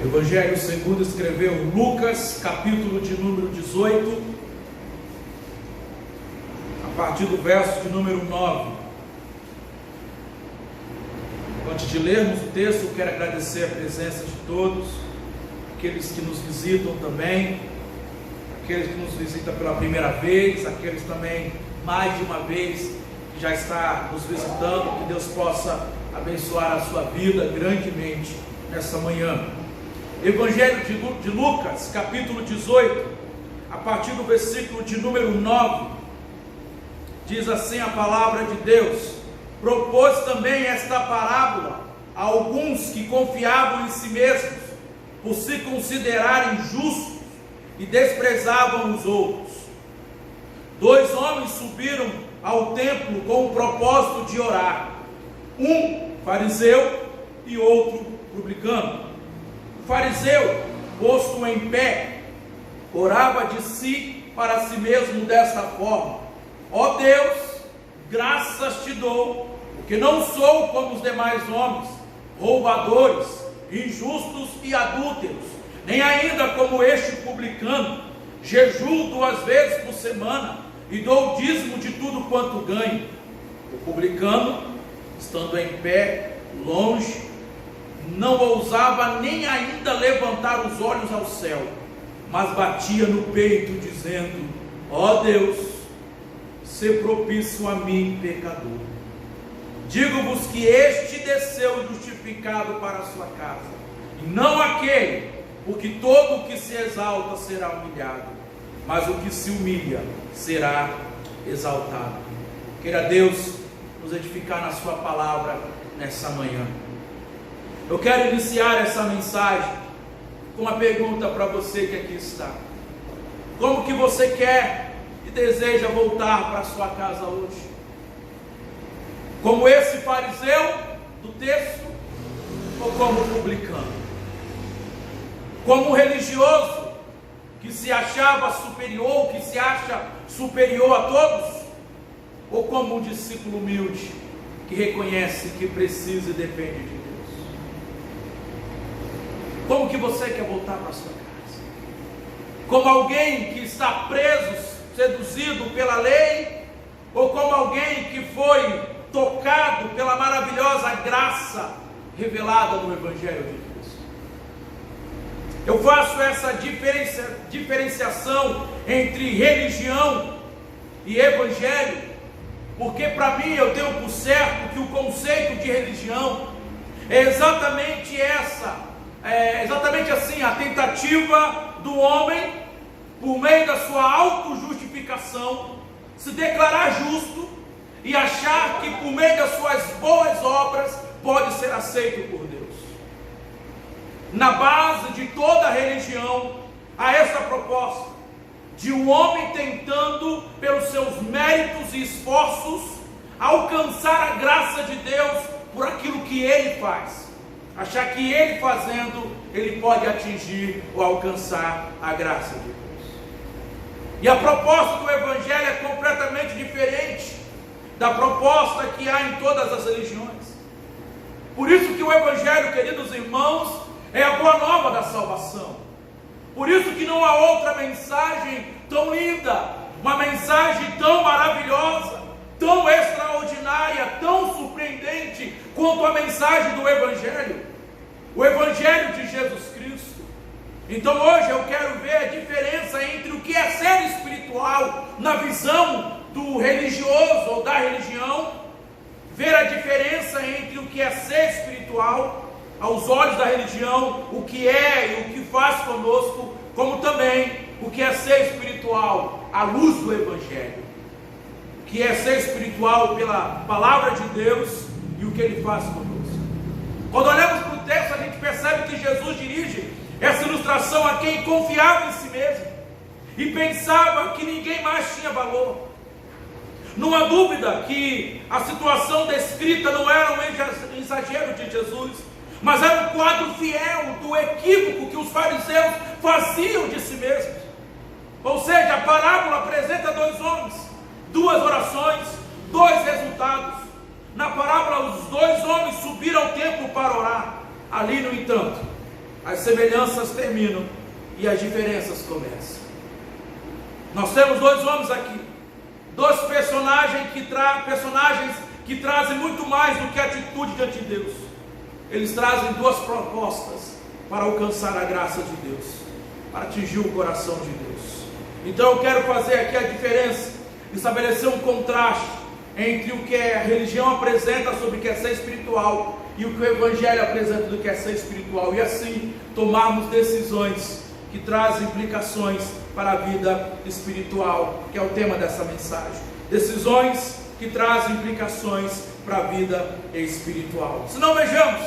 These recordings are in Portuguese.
Evangelho segundo escreveu Lucas, capítulo de número 18, a partir do verso de número 9. Antes de lermos o texto, eu quero agradecer a presença de todos, aqueles que nos visitam também, aqueles que nos visitam pela primeira vez, aqueles também mais de uma vez que já está nos visitando. Que Deus possa abençoar a sua vida grandemente nessa manhã. Evangelho de Lucas, capítulo 18, a partir do versículo de número 9, diz assim a palavra de Deus: propôs também esta parábola a alguns que confiavam em si mesmos, por se considerarem justos, e desprezavam os outros. 2 homens subiram ao templo com o propósito de orar, um fariseu e outro publicano. O fariseu, posto em pé, orava de si para si mesmo desta forma: ó Deus, graças te dou, porque não sou como os demais homens, roubadores, injustos e adúlteros, nem ainda como este publicano. Jejuo 2 vezes por semana e dou o dízimo de tudo quanto ganho. O publicano, estando em pé, longe, não ousava nem ainda levantar os olhos ao céu, mas batia no peito, dizendo: ó Deus, sê propício a mim, pecador. Digo-vos que este desceu justificado para a sua casa, e não aquele, porque todo o que se exalta será humilhado, mas o que se humilha será exaltado. Queira Deus nos edificar na sua palavra nessa manhã. Eu quero iniciar essa mensagem com uma pergunta para você que aqui está: como que você quer e deseja voltar para a sua casa hoje? Como esse fariseu do texto, ou como publicano? Como um religioso que se achava superior, que se acha superior a todos? Ou como um discípulo humilde que reconhece que precisa e depende de Deus? Como que você quer voltar para a sua casa? Como alguém que está preso, seduzido pela lei? Ou como alguém que foi tocado pela maravilhosa graça revelada no Evangelho de Deus? Eu faço essa diferenciação entre religião e Evangelho, porque para mim eu tenho por certo que o conceito de religião é exatamente assim, a tentativa do homem, por meio da sua autojustificação, se declarar justo e achar que por meio das suas boas obras pode ser aceito por Deus. Na base de toda a religião há essa proposta de um homem tentando, pelos seus méritos e esforços, alcançar a graça de Deus por aquilo que ele faz. Achar que ele fazendo, ele pode atingir ou alcançar a graça de Deus. E a proposta do Evangelho é completamente diferente da proposta que há em todas as religiões. Por isso que o Evangelho, queridos irmãos, é a boa nova da salvação. Por isso que não há outra mensagem tão linda, uma mensagem tão maravilhosa, tão extraordinária, tão surpreendente quanto a mensagem do Evangelho, o Evangelho de Jesus Cristo. Então hoje eu quero ver a diferença entre o que é ser espiritual na visão do religioso ou da religião, ver a diferença entre o que é ser espiritual aos olhos da religião, o que é e o que faz conosco, como também o que é ser espiritual à luz do Evangelho, o que é ser espiritual pela palavra de Deus e o que Ele faz conosco. Quando olhamos para o texto, a gente percebe que Jesus dirige essa ilustração a quem confiava em si mesmo e pensava que ninguém mais tinha valor. Não há dúvida que a situação descrita não era um exagero de Jesus, mas era um quadro fiel do equívoco que os fariseus faziam de si mesmos. Ou seja, a parábola apresenta 2 homens, 2 orações, 2 resultados. Na parábola, os 2 homens subiram ao templo para orar. Ali, no entanto, as semelhanças terminam e as diferenças começam. Nós temos dois homens aqui, dois personagens que trazem muito mais do que atitude diante de Deus. Eles trazem duas propostas para alcançar a graça de Deus, para atingir o coração de Deus. Então eu quero fazer aqui a diferença, estabelecer um contraste entre o que a religião apresenta sobre o que é ser espiritual e o que o Evangelho apresenta do que é ser espiritual, e assim tomarmos decisões que trazem implicações para a vida espiritual, que é o tema dessa mensagem. Decisões que trazem implicações para a vida espiritual. Se não, vejamos,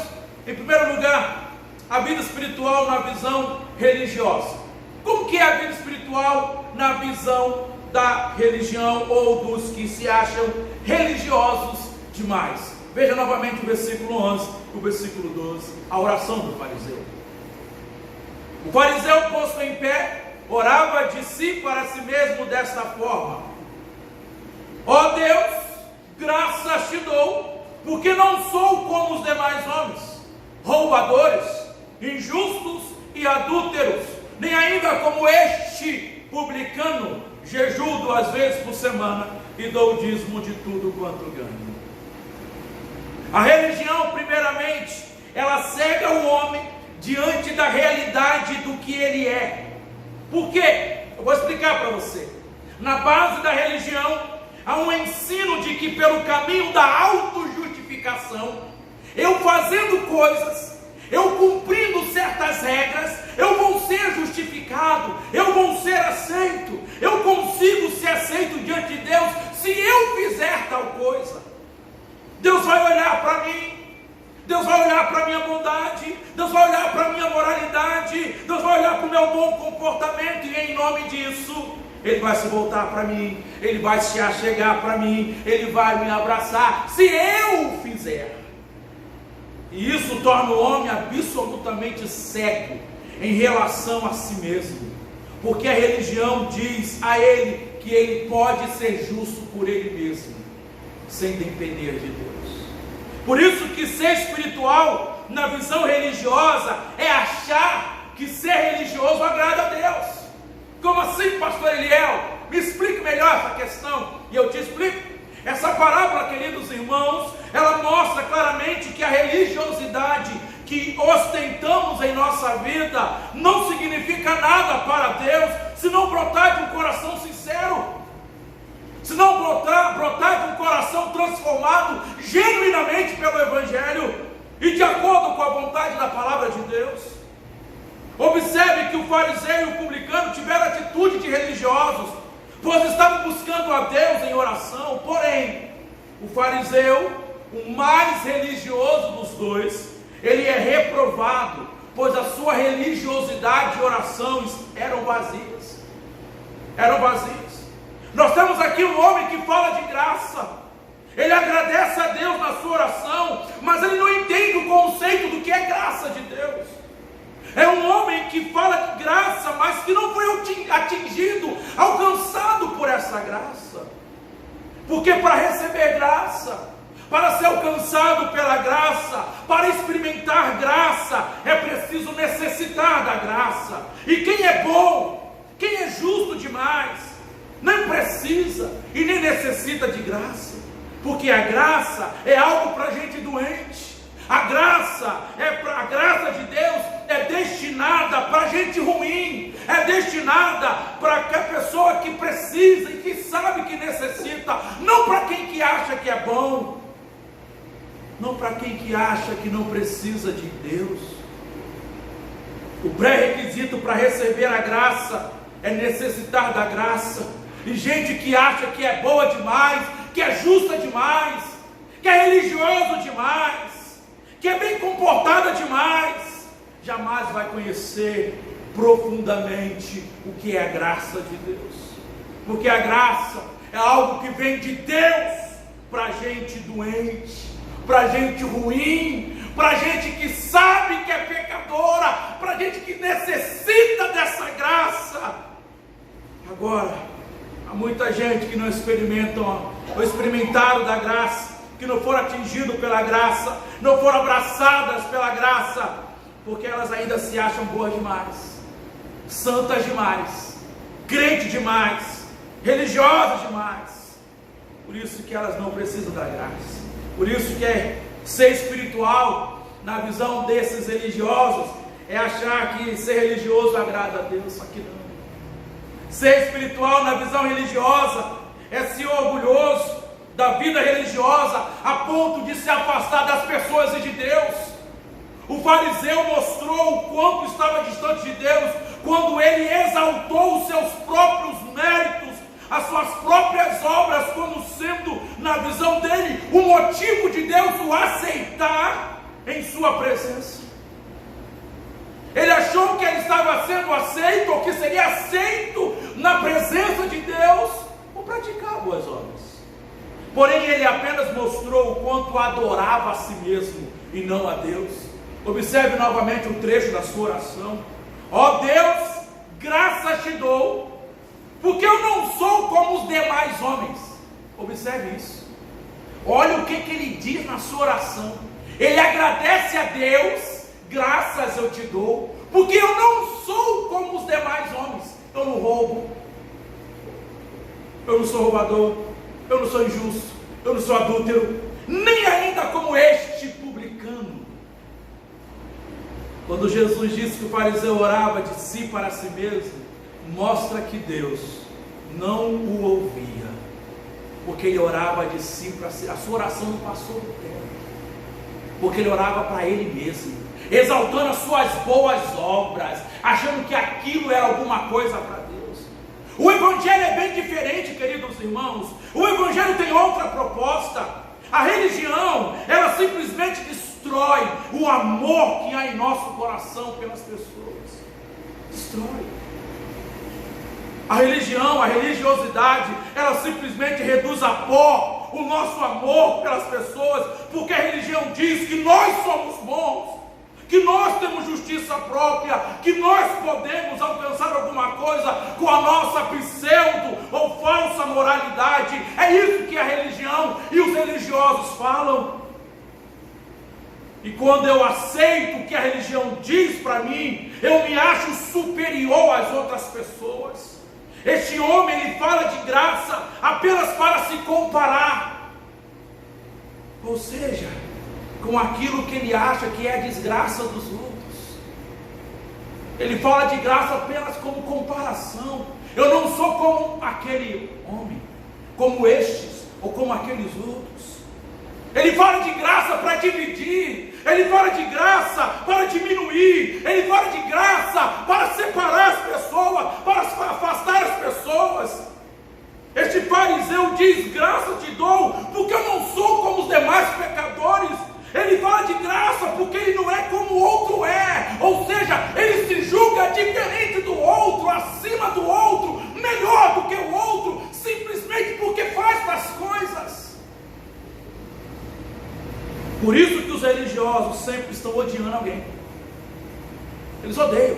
em primeiro lugar, a vida espiritual na visão religiosa. Como que é a vida espiritual na visão da religião ou dos que se acham religiosos demais? Veja novamente o versículo 11, o versículo 12, a oração do fariseu. O fariseu, posto em pé, orava de si para si mesmo desta forma: ó Deus, graças te dou, porque não sou como os demais homens, roubadores, injustos e adúlteros, nem ainda como este publicano. Jejuo 2 vezes por semana e dou o dízimo de tudo quanto ganho. A religião, primeiramente, ela cega o homem diante da realidade do que ele é. Por quê? Eu vou explicar para você. Na base da religião, há um ensino de que pelo caminho da autojustificação, eu fazendo coisas, eu cumprindo certas regras, eu vou ser justificado, eu vou ser aceito, eu consigo ser aceito diante de Deus se eu fizer tal coisa. Deus vai olhar para mim, Deus vai olhar para a minha bondade, Deus vai olhar para a minha moralidade, Deus vai olhar para o meu bom comportamento, e em nome disso, Ele vai se voltar para mim, Ele vai se achegar para mim, Ele vai me abraçar, se eu fizer. E isso torna o homem absolutamente cego em relação a si mesmo, porque a religião diz a ele que ele pode ser justo por ele mesmo, sem depender de Deus. Por isso que ser espiritual, na visão religiosa, é achar que ser religioso agrada a Deus. Como assim, pastor Eliel? Me explique melhor essa questão, e eu te explico. Essa parábola, queridos irmãos, ela mostra claramente que a religiosidade que ostentamos em nossa vida não significa nada para Deus, se não brotar de um coração sincero, se não brotar de um coração transformado genuinamente pelo Evangelho e de acordo com a vontade da palavra de Deus. Observe que o fariseu e o publicano tiveram atitude de religiosos, pois estavam buscando a Deus em oração. Porém, o fariseu, o mais religioso dos dois, ele é reprovado, pois a sua religiosidade e oração eram vazias. Nós temos aqui um homem que fala de graça, ele agradece a Deus na sua oração, mas ele não entende o conceito do que é graça de Deus. É um homem que fala de graça, mas que não foi atingido, alcançado por essa graça. Porque para receber graça, para ser alcançado pela graça, para experimentar graça, é preciso necessitar da graça. E quem é bom, quem é justo demais, não precisa e nem necessita de graça, porque a graça é algo para gente doente. A graça de Deus é destinada para gente ruim, é destinada para a pessoa que precisa e que sabe que necessita, não para quem que acha que é bom, não para quem que acha que não precisa de Deus. O pré-requisito para receber a graça é necessitar da graça. E gente que acha que é boa demais, que é justa demais, que é religioso demais, que é bem comportada demais, jamais vai conhecer profundamente o que é a graça de Deus. Porque a graça é algo que vem de Deus para gente doente, para gente ruim, para gente que sabe que é pecadora, para gente que necessita dessa graça. Agora, há muita gente que não experimentaram da graça, que não foram atingidos pela graça, não foram abraçadas pela graça, Porque elas ainda se acham boas demais, santas demais, crentes demais, religiosas demais. Por isso que elas não precisam da graça. Por isso que ser espiritual, na visão desses religiosos, é achar que ser religioso agrada a Deus. Só que não. Ser espiritual na visão religiosa é ser orgulhoso da vida religiosa a ponto de se afastar das pessoas e de Deus. O fariseu mostrou o quanto estava distante de Deus quando ele exaltou os seus próprios méritos, as suas próprias obras, como sendo, na visão dele, o motivo de Deus o aceitar em sua presença. Ele achou que ele estava sendo aceito, ou que seria aceito na presença de Deus, por praticar boas obras. Porém, ele apenas mostrou o quanto adorava a si mesmo e não a Deus. Observe novamente o trecho da sua oração. Ó Deus, graças te dou, porque eu não sou como os demais homens. Observe isso. Olha o que ele diz na sua oração. Ele agradece a Deus, graças eu te dou, porque eu não sou como os demais homens. Eu não roubo, eu não sou roubador, eu não sou injusto, eu não sou adúltero, nem ainda como este publicano. Quando Jesus disse que o fariseu orava de si para si mesmo, mostra que Deus não o ouvia, porque ele orava de si para si. A sua oração não passou do tempo, porque ele orava para ele mesmo, exaltando as suas boas obras, achando que aquilo era alguma coisa para Deus. O Evangelho é bem diferente, queridos irmãos. O Evangelho tem outra proposta. A religião, ela simplesmente destrói o amor que há em nosso coração pelas pessoas. Destrói. A religião, a religiosidade, ela simplesmente reduz a pó o nosso amor pelas pessoas, porque a religião diz que nós somos bons, que nós temos justiça própria, que nós podemos alcançar alguma coisa com a nossa pseudo ou falsa moralidade. É isso que a religião e os religiosos falam. E quando eu aceito o que a religião diz para mim, eu me acho superior às outras pessoas. Este homem, ele fala de graça apenas para se comparar, ou seja, com aquilo que ele acha que é a desgraça dos outros. Ele fala de graça apenas como comparação. Eu não sou como aquele homem, como estes, ou como aqueles outros. Ele fala de graça para dividir, ele fala de graça para diminuir, ele fala de graça para separar as pessoas, para afastar as pessoas. Este fariseu diz: graça te dou, porque eu não sou como os demais pecadores. Ele fala de graça porque ele não é como o outro é, ou seja, ele se julga diferente do outro, acima do outro, melhor do que o outro, simplesmente porque faz das coisas. Por isso que os religiosos sempre estão odiando alguém. Eles odeiam.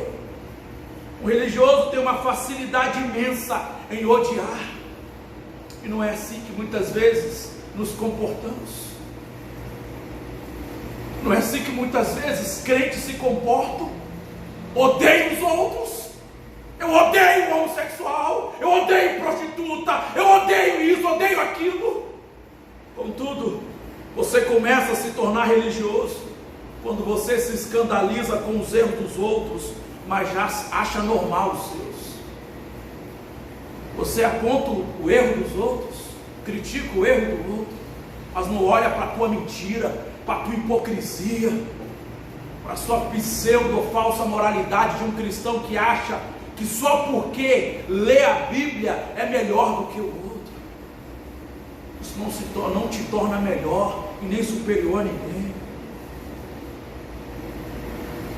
O religioso tem uma facilidade imensa em odiar, e não é assim que muitas vezes nos comportamos. Não é assim que muitas vezes crentes se comportam. Odeiam os outros. Eu odeio o homossexual, eu odeio prostituta, eu odeio isso, odeio aquilo. Contudo, você começa a se tornar religioso quando você se escandaliza com os erros dos outros, mas já acha normal os seus. Você aponta o erro dos outros, critica o erro do outro, mas não olha para a tua mentira, para a tua hipocrisia, para a sua pseudo falsa moralidade de um cristão que acha que só porque lê a Bíblia é melhor do que o outro. Isso não te torna melhor e nem superior a ninguém.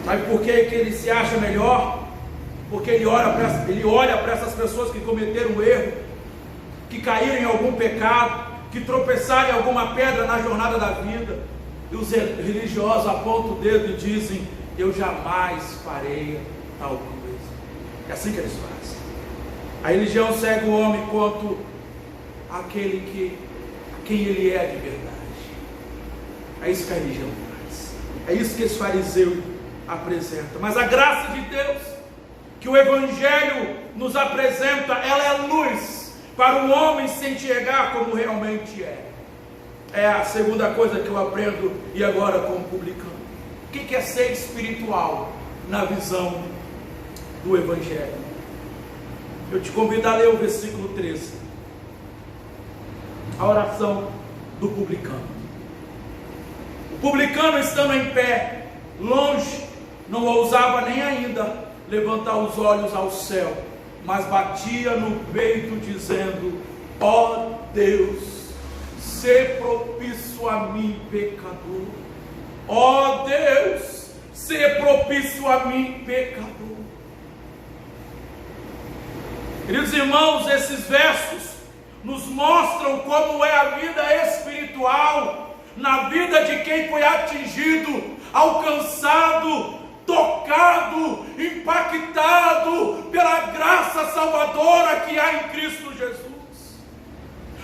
Sabe por que ele se acha melhor? Porque ele olha para essas pessoas que cometeram erro, que caíram em algum pecado, que tropeçaram em alguma pedra na jornada da vida. E os religiosos apontam o dedo e dizem: eu jamais farei tal coisa. É assim que eles fazem. A religião cega o homem quanto aquele quem ele é de verdade. É isso que a religião faz. É isso que esse fariseu apresenta. Mas a graça de Deus, que o Evangelho nos apresenta, ela é luz para o homem se enxergar como realmente é. É a segunda coisa que eu aprendo, e agora como publicano. O que é ser espiritual na visão do Evangelho? Eu te convido a ler o versículo 13. A oração do publicano. O publicano, estando em pé, longe, não ousava nem ainda levantar os olhos ao céu, mas batia no peito dizendo: ó Deus, sê propício a mim, pecador. Ó Deus, sê propício a mim, pecador. Queridos irmãos, esses versos nos mostram como é a vida espiritual na vida de quem foi atingido, alcançado, tocado, impactado pela graça salvadora que há em Cristo Jesus.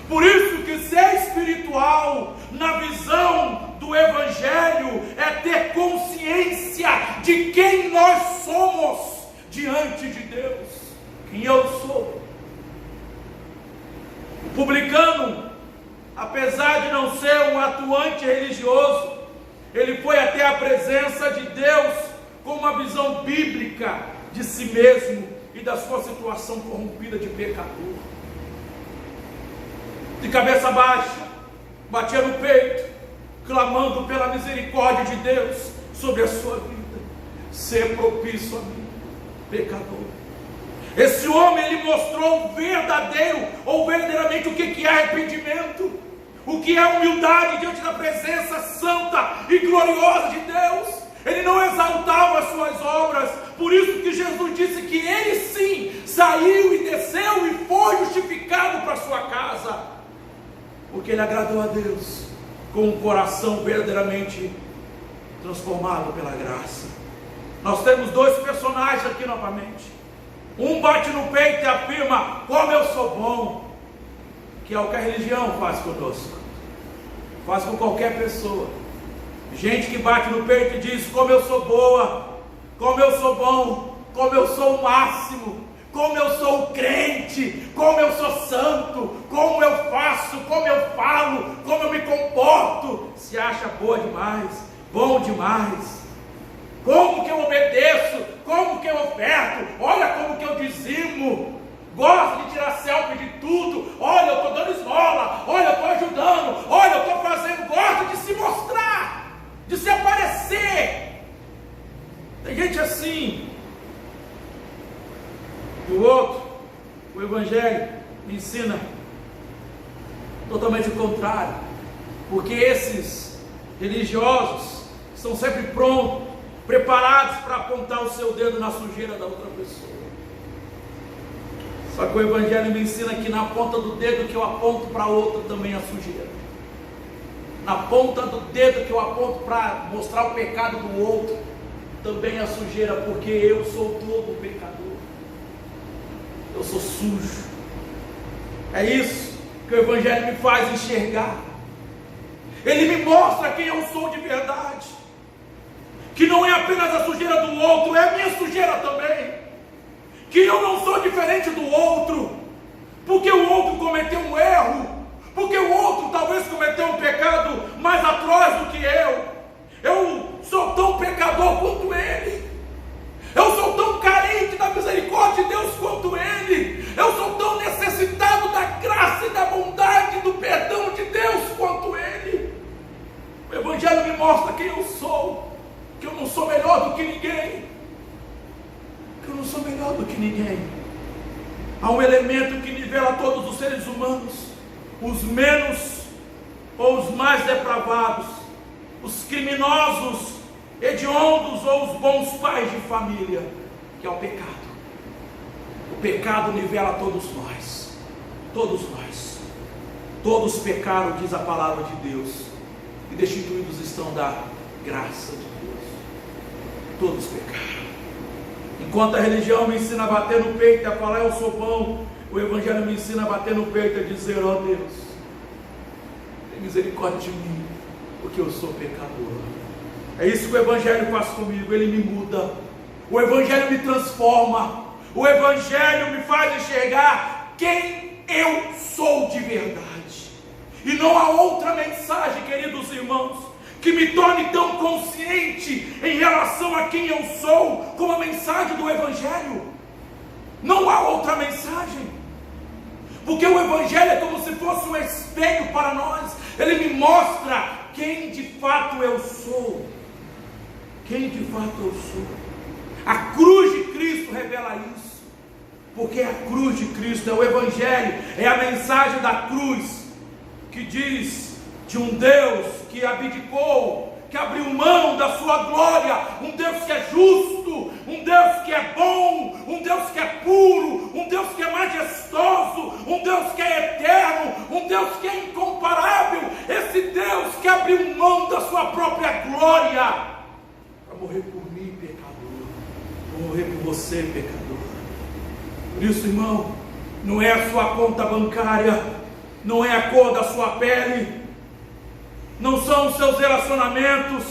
Por isso que ser espiritual na visão do Evangelho é ter consciência de quem nós somos diante de Deus, quem eu sou. O publicano, apesar de não ser um atuante religioso, ele foi até a presença de Deus com uma visão bíblica de si mesmo e da sua situação corrompida de pecador. De cabeça baixa, batia no peito, clamando pela misericórdia de Deus sobre a sua vida. Ser propício a mim, pecador. Esse homem, ele mostrou verdadeiramente o que é arrependimento, o que é humildade diante da presença santa e gloriosa de Deus. Ele não exaltava as suas obras, por isso que Jesus disse que ele sim saiu e desceu e foi justificado para sua casa, porque ele agradou a Deus com um coração verdadeiramente transformado pela graça. Nós temos dois personagens aqui novamente. Um bate no peito e afirma: como eu sou bom, que é o que a religião faz conosco, faz com qualquer pessoa. Gente que bate no peito e diz: como eu sou boa, como eu sou bom, como eu sou o máximo, como eu sou o crente, como eu sou santo, como eu faço, como eu falo, como eu me comporto. Se acha boa demais, bom demais. Como que eu obedeço, como que eu oferto, olha como que eu dizimo, gosto de tirar selfie de tudo, olha, eu estou dando esmola, olha, eu estou ajudando, olha, eu estou fazendo, gosto de se mostrar, de se aparecer. Tem gente assim. E o outro, o Evangelho me ensina totalmente o contrário, porque esses religiosos estão sempre prontos, preparados para apontar o seu dedo na sujeira da outra pessoa. Só que o Evangelho me ensina que na ponta do dedo que eu aponto para outra também há sujeira. Na ponta do dedo que eu aponto para mostrar o pecado do outro também há sujeira, porque eu sou todo pecador. Eu sou sujo. É isso que o Evangelho me faz enxergar. Ele me mostra quem eu sou de verdade, que não é apenas a sujeira do outro, é a minha sujeira também, que eu não sou diferente do outro, porque o outro cometeu um erro, porque o outro talvez cometeu um pecado mais atroz do que eu sou tão pecador quanto ele, eu sou tão carente da misericórdia de Deus quanto ele, eu sou tão necessitado da graça e da bondade, do perdão de Deus quanto ele. O Evangelho me mostra quem eu sou, que eu não sou melhor do que ninguém, que eu não sou melhor do que ninguém. Há um elemento que nivela todos os seres humanos, os menos ou os mais depravados, os criminosos, hediondos ou os bons pais de família, que é o pecado. O pecado nivela todos nós, todos pecaram, diz a palavra de Deus, e destituídos estão da graça de Deus. Todos pecaram. Enquanto a religião me ensina a bater no peito e a falar eu sou bom, o Evangelho me ensina a bater no peito e a dizer: ó Deus, tem misericórdia de mim, porque eu sou pecador. É isso que o Evangelho faz comigo, ele me muda, o Evangelho me transforma, o Evangelho me faz enxergar quem eu sou de verdade, e não há outra mensagem, queridos irmãos, que me torne tão consciente em relação a quem eu sou, como a mensagem do Evangelho. Não há outra mensagem, porque o Evangelho é como se fosse um espelho para nós, ele me mostra quem de fato eu sou, quem de fato eu sou. A cruz de Cristo revela isso, porque a cruz de Cristo é o Evangelho, é a mensagem da cruz, que diz de um Deus que abdicou, que abriu mão da sua glória, um Deus que é justo, um Deus que é bom, um Deus que é puro, um Deus que é majestoso, um Deus que é eterno, um Deus que é incomparável, esse Deus que abriu mão da sua própria glória, para morrer por mim, pecador, para morrer por você, pecador. Por isso, irmão, não é a sua conta bancária, não é a cor da sua pele, não são os seus relacionamentos,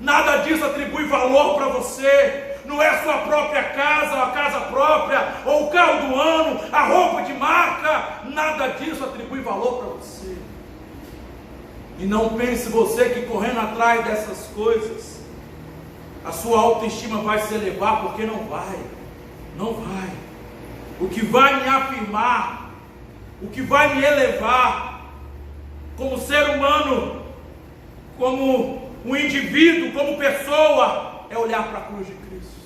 nada disso atribui valor para você, não é a sua própria casa, a casa própria, ou o carro do ano, a roupa de marca, nada disso atribui valor para você. E não pense você que correndo atrás dessas coisas, a sua autoestima vai se elevar, porque não vai, não vai. O que vai me afirmar, o que vai me elevar, como ser humano, como um indivíduo, como pessoa, é olhar para a cruz de Cristo,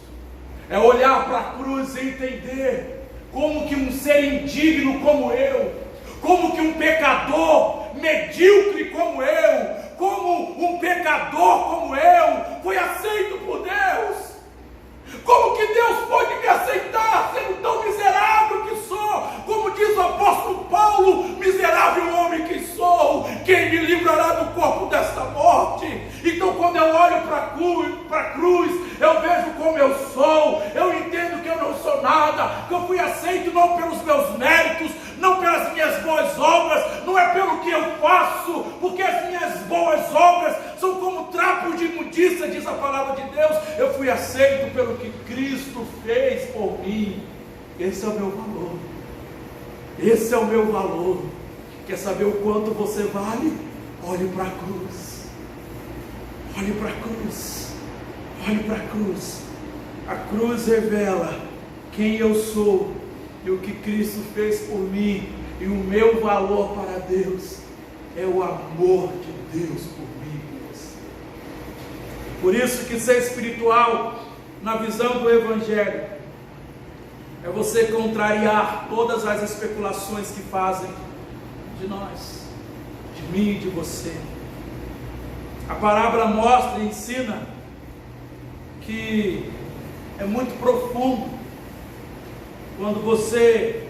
é olhar para a cruz e entender como que um ser indigno como eu, como que um pecador medíocre como eu, como um pecador como eu, foi aceito por Deus. Como que Deus pode me aceitar, sendo tão miserável que sou? Como diz o apóstolo Paulo, miserável homem que sou, quem me livrará do corpo desta morte? Então quando eu olho para a cruz, eu vejo como eu sou, eu entendo que eu não sou nada, que eu fui aceito não pelos meus méritos, não pelas minhas boas obras, não é pelo que eu faço, porque as minhas boas obras são como trapos de imundícia, diz a palavra de Deus. Eu fui aceito pelo que Cristo fez por mim. Esse é o meu valor, esse é o meu valor. Quer saber o quanto você vale? Olhe para a cruz, olhe para a cruz, olhe para a cruz. A cruz revela quem eu sou e o que Cristo fez por mim, e o meu valor para Deus é o amor de Deus por mim e por você. Por isso que ser espiritual, na visão do Evangelho, é você contrariar todas as especulações que fazem de nós, de mim e de você. A parábola mostra e ensina que é muito profundo quando você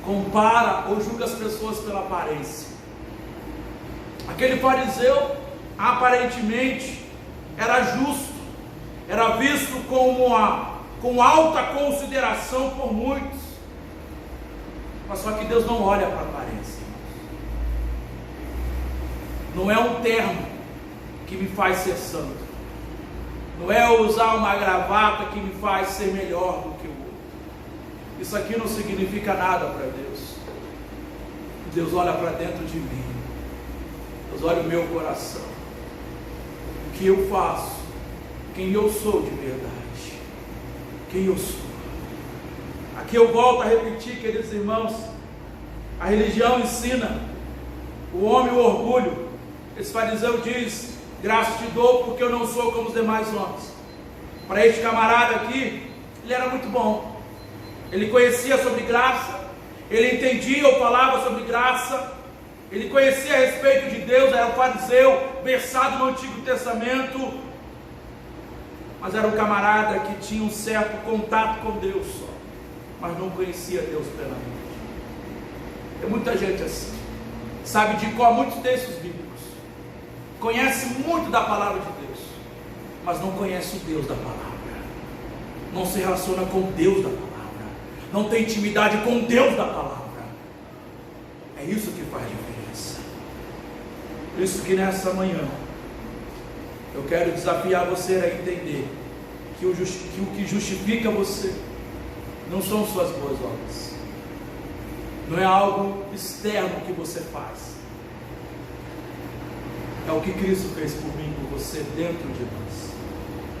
compara ou julga as pessoas pela aparência. Aquele fariseu aparentemente era justo, era visto com alta consideração por muitos, mas só que Deus não olha para a aparência. Não é um terno que me faz ser santo, não é usar uma gravata que me faz ser melhor do que o outro. Isso aqui não significa nada para Deus. Deus olha para dentro de mim, Deus olha o meu coração, o que eu faço, quem eu sou de verdade, quem eu sou. Aqui eu volto a repetir, queridos irmãos, a religião ensina o homem o orgulho. Esse fariseu diz: graças te dou porque eu não sou como os demais homens. Para este camarada aqui, ele era muito bom, ele conhecia sobre graça, ele entendia ou falava sobre graça, ele conhecia a respeito de Deus, era um fariseu versado no Antigo Testamento, mas era um camarada que tinha um certo contato com Deus só, mas não conhecia Deus plenamente. Tem muita gente assim, sabe de cor muitos textos bíblicos, conhece muito da palavra de Deus, mas não conhece o Deus da palavra, não se relaciona com Deus da palavra, não tem intimidade com Deus da palavra. É isso que faz diferença. Por isso que nessa manhã, Eu quero desafiar você a entender que o que justifica você não são suas boas obras, não é algo externo que você faz, é o que Cristo fez por mim, por você, dentro de nós,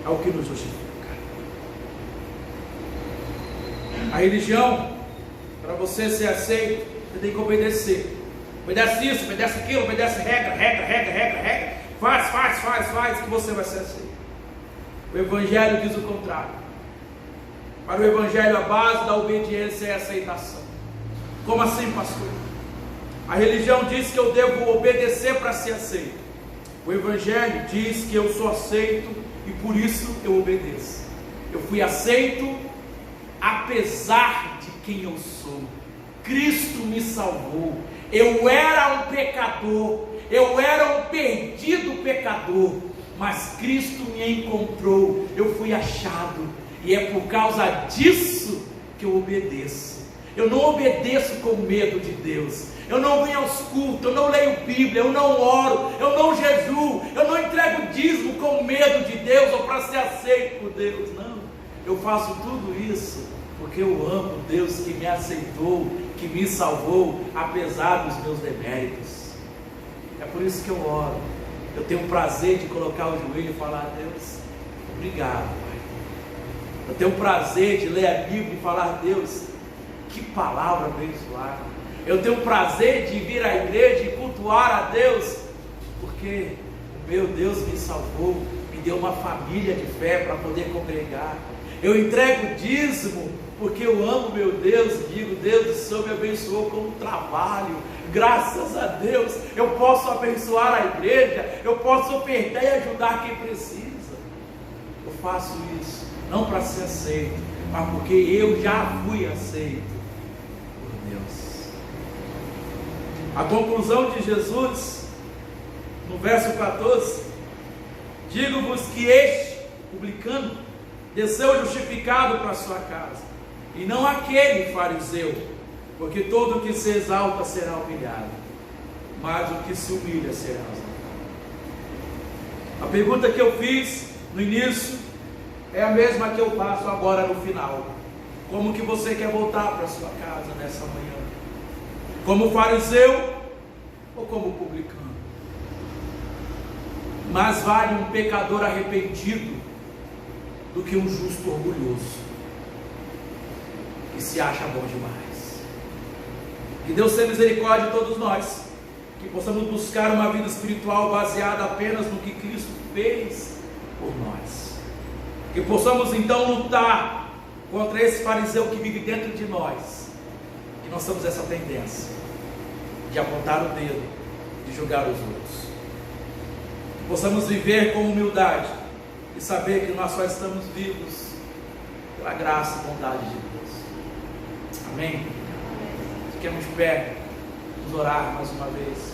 é o que nos justifica. A religião, para você ser aceito, você tem que obedecer. Obedece isso, obedece aquilo, obedece regra, faz, que você vai ser aceito. O Evangelho diz o contrário. Para o Evangelho, a base da obediência é a aceitação. Como assim, pastor? A religião diz que eu devo obedecer para ser aceito. O Evangelho diz que eu sou aceito e por isso eu obedeço. Eu fui aceito apesar de quem eu sou. Cristo me salvou. Eu era um pecador, eu era um perdido pecador, mas Cristo me encontrou, eu fui achado, e é por causa disso que eu obedeço. Eu não obedeço com medo de Deus, eu não venho aos cultos, eu não leio Bíblia, eu não oro, eu não jejuo, eu não entrego dízimo com medo de Deus ou para ser aceito por Deus, não. Eu faço tudo isso porque eu amo Deus que me aceitou, que me salvou, apesar dos meus deméritos. É por isso que eu oro. Eu tenho o prazer de colocar o joelho e falar: Deus, obrigado, Pai. Eu tenho o prazer de ler a Bíblia e falar: Deus, que palavra abençoada. Eu tenho o prazer de vir à igreja e cultuar a Deus, porque o meu Deus me salvou, me deu uma família de fé para poder congregar. Eu entrego dízimo porque eu amo meu Deus e digo: Deus, o Senhor me abençoou com um trabalho, graças a Deus eu posso abençoar a igreja, eu posso ofertar e ajudar quem precisa. Eu faço isso não para ser aceito, mas porque eu já fui aceito por Deus. A conclusão de Jesus, no verso 14: digo-vos que este publicano desceu justificado para a sua casa, e não aquele fariseu, porque todo o que se exalta será humilhado, mas o que se humilha será exaltado. A pergunta que eu fiz no início é a mesma que eu faço agora no final: como que você quer voltar para a sua casa nessa manhã? Como fariseu ou como publicano? Mais vale um pecador arrependido do que um justo orgulhoso que se acha bom demais. Que Deus tenha misericórdia de todos nós, que possamos buscar uma vida espiritual baseada apenas no que Cristo fez por nós, que possamos então lutar contra esse fariseu que vive dentro de nós, que nós temos essa tendência de apontar o dedo, de julgar os outros, que possamos viver com humildade e saber que nós só estamos vivos pela graça e bondade de Deus. Amém? Fiquemos de pé, vamos orar mais uma vez.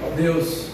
Ó Deus,